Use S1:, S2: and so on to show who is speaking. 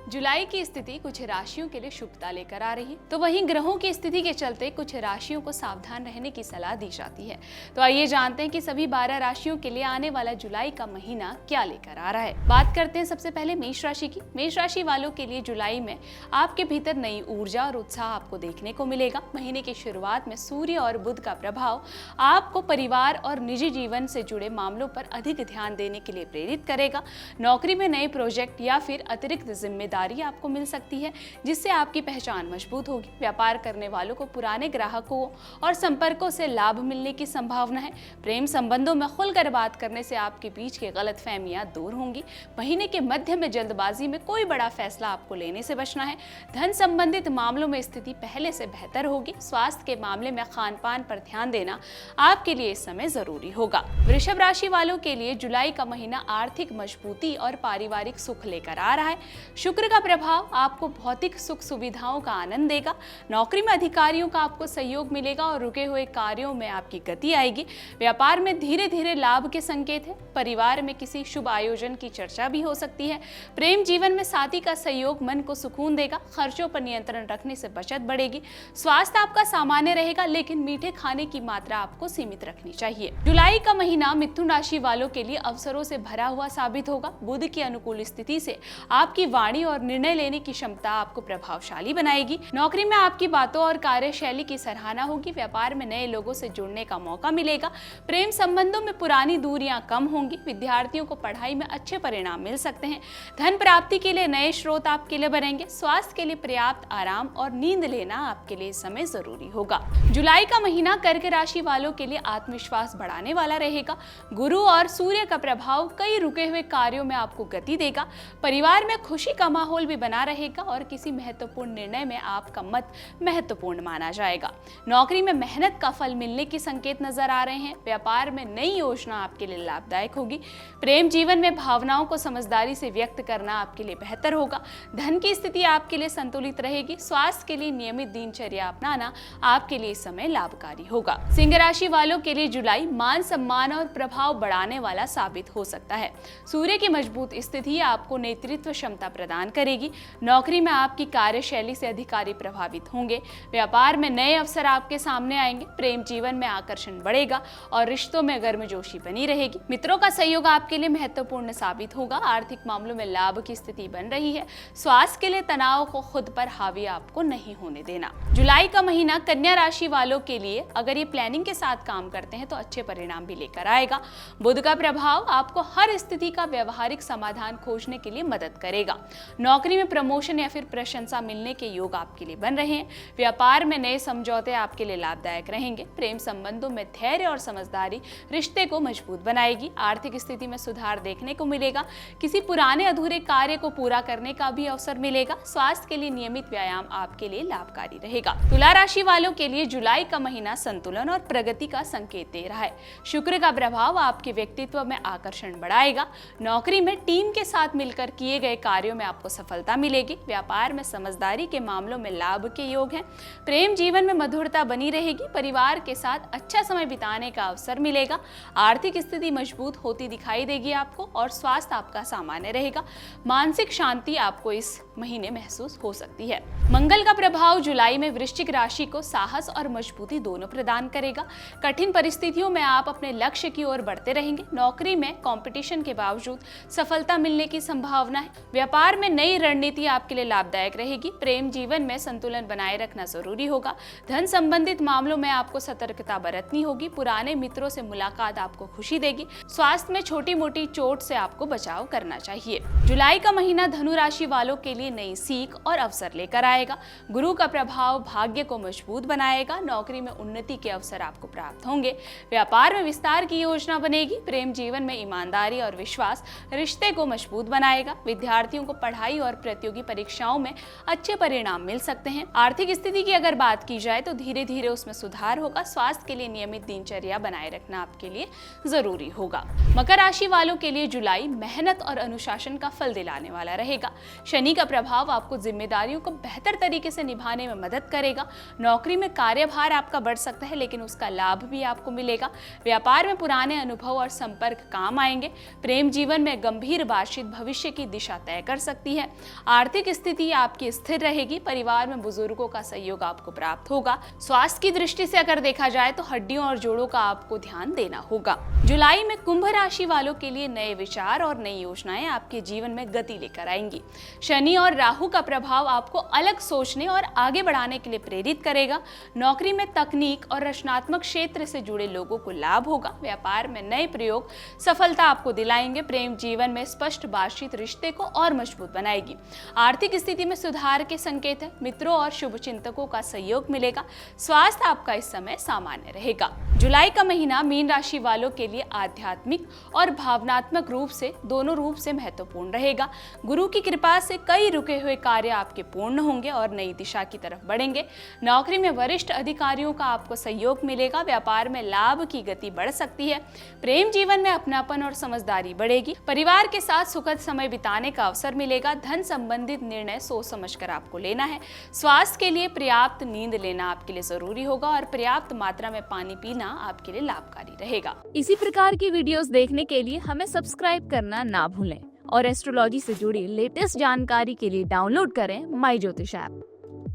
S1: जुलाई की स्थिति कुछ राशियों के लिए शुभता लेकर आ रही है, तो वहीं ग्रहों की स्थिति के चलते कुछ राशियों को सावधान रहने की सलाह दी जाती है। तो आइए जानते हैं कि सभी 12 राशियों के लिए आने वाला जुलाई का महीना क्या लेकर आ रहा है। बात करते हैं सबसे पहले मेष राशि की। मेष राशि वालों के लिए जुलाई में आपके भीतर नई ऊर्जा और उत्साह आपको देखने को मिलेगा। महीने की शुरुआत में सूर्य और बुध का प्रभाव आपको परिवार और निजी जीवन से जुड़े मामलों पर अधिक ध्यान देने के लिए प्रेरित करेगा। नौकरी में नए प्रोजेक्ट या फिर अतिरिक्त जिम्मेदारी आपको मिल सकती है, जिससे आपकी पहचान मजबूत होगी। व्यापार करने वालों को पुराने ग्राहकों और संपर्कों से लाभ मिलने की संभावना है। प्रेम संबंधों में खुलकर बात करने से आपके बीच की गलतफहमियां दूर होंगी। महीने के मध्य में जल्दबाजी में कोई बड़ा फैसला आपको लेने से बचना है। धन संबंधित मामलों में स्थिति पहले से बेहतर होगी। स्वास्थ्य के मामले में खान पान पर ध्यान देना आपके लिए इस समय जरूरी होगा। वृषभ राशि वालों के लिए जुलाई का महीना आर्थिक मजबूती और पारिवारिक सुख लेकर आ रहा है। शुक्र का प्रभाव आपको भौतिक सुख सुविधाओं का आनंद देगा। नौकरी में अधिकारियों का आपको सहयोग मिलेगा और रुके हुए कार्यों में आपकी गति आएगी। व्यापार में धीरे धीरे लाभ के संकेत है। परिवार में किसी शुभ आयोजन की चर्चा भी हो सकती है। प्रेम जीवन में साथी का सहयोग मन को सुकून देगा। खर्चों पर नियंत्रण रखने से बचत बढ़ेगी। स्वास्थ्य आपका सामान्य रहेगा, लेकिन मीठे खाने की मात्रा आपको सीमित रखनी चाहिए। जुलाई का महीना मिथुन राशि वालों के लिए अवसरों से भरा हुआ साबित होगा। बुध की अनुकूल स्थिति से आपकी वाणी और निर्णय लेने की क्षमता आपको प्रभावशाली बनाएगी। नौकरी में आपकी बातों और कार्यशैली की सराहना होगी। व्यापार में नए लोगों से जुड़ने का मौका मिलेगा। प्रेम संबंधों में पुरानी दूरियां कम होंगी। विद्यार्थियों को पढ़ाई में अच्छे परिणाम मिल सकते हैं। धन प्राप्ति के लिए नए स्रोत आपके लिए बनेंगे। स्वास्थ्य के लिए पर्याप्त आराम और नींद लेना आपके लिए इस समय जरूरी होगा। जुलाई का महीना कर्क राशि वालों के लिए आत्मविश्वास बढ़ाने वाला रहेगा। गुरु और सूर्य का प्रभाव कई रुके हुए कार्यों में आपको गति देगा। परिवार में खुशी का माहौल भी बना रहेगा और किसी महत्वपूर्ण निर्णय में आपका मत महत्वपूर्ण माना जाएगा। नौकरी में मेहनत का फल मिलने के संकेत नजर आ रहे हैं। व्यापार में नई योजना आपके लिए लाभदायक होगी। प्रेम जीवन में भावनाओं को समझदारी से व्यक्त करना आपके लिए बेहतर होगा। धन की स्थिति आपके लिए संतुलित रहेगी। स्वास्थ्य के लिए नियमित दिनचर्या अपनाना आपके लिए इस समय लाभकारी होगा। सिंह राशि वालों के लिए जुलाई मान सम्मान और प्रभाव बढ़ाने वाला साबित हो सकता है। सूर्य की मजबूत स्थिति आपको नेतृत्व क्षमता प्रदान करेगी। नौकरी में आपकी कार्यशैली से अधिकारी प्रभावित होंगे। व्यापार में नए अवसर आपके सामने आएंगे। प्रेम जीवन में आकर्षण बढ़ेगा और रिश्तों में गर्मजोशी बनी रहेगी। मित्रों का सहयोग आपके लिए महत्वपूर्ण साबित होगा। आर्थिक मामलों में लाभ की स्थिति बन रही है। स्वास्थ्य के लिए तनाव को खुद पर हावी आपको नहीं होने देना। जुलाई का महीना कन्या राशि वालों के लिए अगर ये प्लानिंग के साथ काम करते हैं तो अच्छे परिणाम भी लेकर आएगा। बुध का प्रभाव आपको हर स्थिति का व्यवहारिक समाधान खोजने के लिए मदद करेगा। नौकरी में प्रमोशन या फिर प्रशंसा मिलने के योग आपके लिए बन रहे हैं। व्यापार में नए समझौते आपके लिए लाभदायक रहेंगे। प्रेम संबंधों में धैर्य और समझदारी रिश्ते को मजबूत बनाएगी। आर्थिक स्थिति में सुधार देखने को मिलेगा। किसी पुराने अधूरे कार्य को पूरा करने का भी अवसर मिलेगा। स्वास्थ्य के लिए नियमित व्यायाम आपके लिए लाभकारी रहेगा। तुला राशि वालों के लिए जुलाई का महीना संतुलन और प्रगति का संकेत दे रहा है। शुक्र का प्रभाव आपके व्यक्तित्व में आकर्षण बढ़ाएगा। नौकरी में टीम के साथ मिलकर किए गए कार्यों में आपको सफलता मिलेगी। व्यापार में समझदारी के मामलों में लाभ के योग हैं। प्रेम जीवन में मधुरता बनी रहेगी। परिवार के साथ अच्छा समय बिताने का अवसर मिलेगा। आर्थिक स्थिति मजबूत होती दिखाई देगी आपको और स्वास्थ्य आपका सामान्य रहेगा। मानसिक शांति आपको इस महीने महसूस हो सकती है। मंगल का प्रभाव जुलाई में वृश्चिक राशि को साहस और मजबूती दोनों प्रदान करेगा। कठिन परिस्थितियों में आप अपने लक्ष्य की ओर बढ़ते रहेंगे। नौकरी में कंपटीशन के बावजूद सफलता मिलने की संभावना है। व्यापार में नई रणनीति आपके लिए लाभदायक रहेगी। प्रेम जीवन में संतुलन बनाए रखना जरूरी होगा। धन संबंधित मामलों में आपको सतर्कता बरतनी होगी। पुराने मित्रों से मुलाकात आपको खुशी देगी। स्वास्थ्य में छोटी मोटी चोट से आपको बचाव करना चाहिए। जुलाई का महीना धनु राशि वालों के लिए नई सीख और अवसर लेकर आएगा। गुरु का प्रभाव भाग्य को मजबूत बनाएगा। नौकरी में उन्नति के अवसर आपको प्राप्त होंगे। व्यापार में विस्तार की योजना बनेगी। प्रेम जीवन में ईमानदारी और विश्वास रिश्ते को मजबूत बनाएगा। विद्यार्थियों को पढ़ाई और प्रतियोगी परीक्षाओं में अच्छे परिणाम मिल सकते हैं। आर्थिक स्थिति की अगर बात की जाए तो धीरे धीरे उसमें सुधार होगा। स्वास्थ्य के लिए नियमित दिनचर्या बनाए रखना आपके लिए जरूरी होगा। मकर राशि वालों के लिए जुलाई मेहनत और अनुशासन का फल दिलाने वाला रहेगा। शनि का प्रभाव आपको जिम्मेदारियों को बेहतर तरीके से निभाने में मदद करेगा। नौकरी में कार्यभार आपका बढ़ सकता है, लेकिन उसका लाभ भी आपको मिलेगा। व्यापार में पुराने अनुभव और संपर्क काम आएंगे। प्रेम जीवन में गंभीर बातचीत भविष्य की दिशा तय कर सकती है। है। आर्थिक स्थिति आपकी स्थिर रहेगी। परिवार में बुजुर्गों का सहयोग आपको प्राप्त होगा। स्वास्थ्य की दृष्टि से अगर देखा जाए तो हड्डियों और जोड़ों का आपको ध्यान देना होगा। जुलाई में कुंभ राशि वालों के लिए नए विचार और नई योजनाएं आपके जीवन में गति लेकर आएंगी। शनि और राहु का प्रभाव आपको अलग सोचने और आगे बढ़ाने के लिए प्रेरित करेगा। नौकरी में तकनीक और रचनात्मक क्षेत्र से जुड़े लोगों को लाभ होगा। व्यापार में नए प्रयोग सफलता आपको दिलाएंगे। प्रेम जीवन में स्पष्ट बातचीत रिश्ते को और मजबूत बनाएगी। आर्थिक स्थिति में सुधार के संकेत है। मित्रों और शुभचिंतकों का सहयोग मिलेगा। स्वास्थ्य आपका इस समय सामान्य रहेगा। जुलाई का महीना मीन राशि वालों के लिए आध्यात्मिक और भावनात्मक दोनों रूप से महत्वपूर्ण रहेगा। गुरु की कृपा से कई रुके हुए कार्य आपके पूर्ण होंगे और नई दिशा की तरफ बढ़ेंगे। नौकरी में वरिष्ठ अधिकारियों का आपको सहयोग मिलेगा। व्यापार में लाभ की गति बढ़ सकती है। प्रेम जीवन में अपनापन और समझदारी बढ़ेगी। परिवार के साथ सुखद समय बिताने का अवसर मिलेगा। धन संबंधित निर्णय सोच समझकर आपको लेना है। स्वास्थ्य के लिए पर्याप्त नींद लेना आपके लिए जरूरी होगा और पर्याप्त मात्रा में पानी पीना आपके लिए लाभकारी रहेगा।
S2: इसी प्रकार की वीडियोस देखने के लिए हमें सब्सक्राइब करना ना भूलें और एस्ट्रोलॉजी से जुड़ी लेटेस्ट जानकारी के लिए डाउनलोड करें माई ज्योतिष ऐप।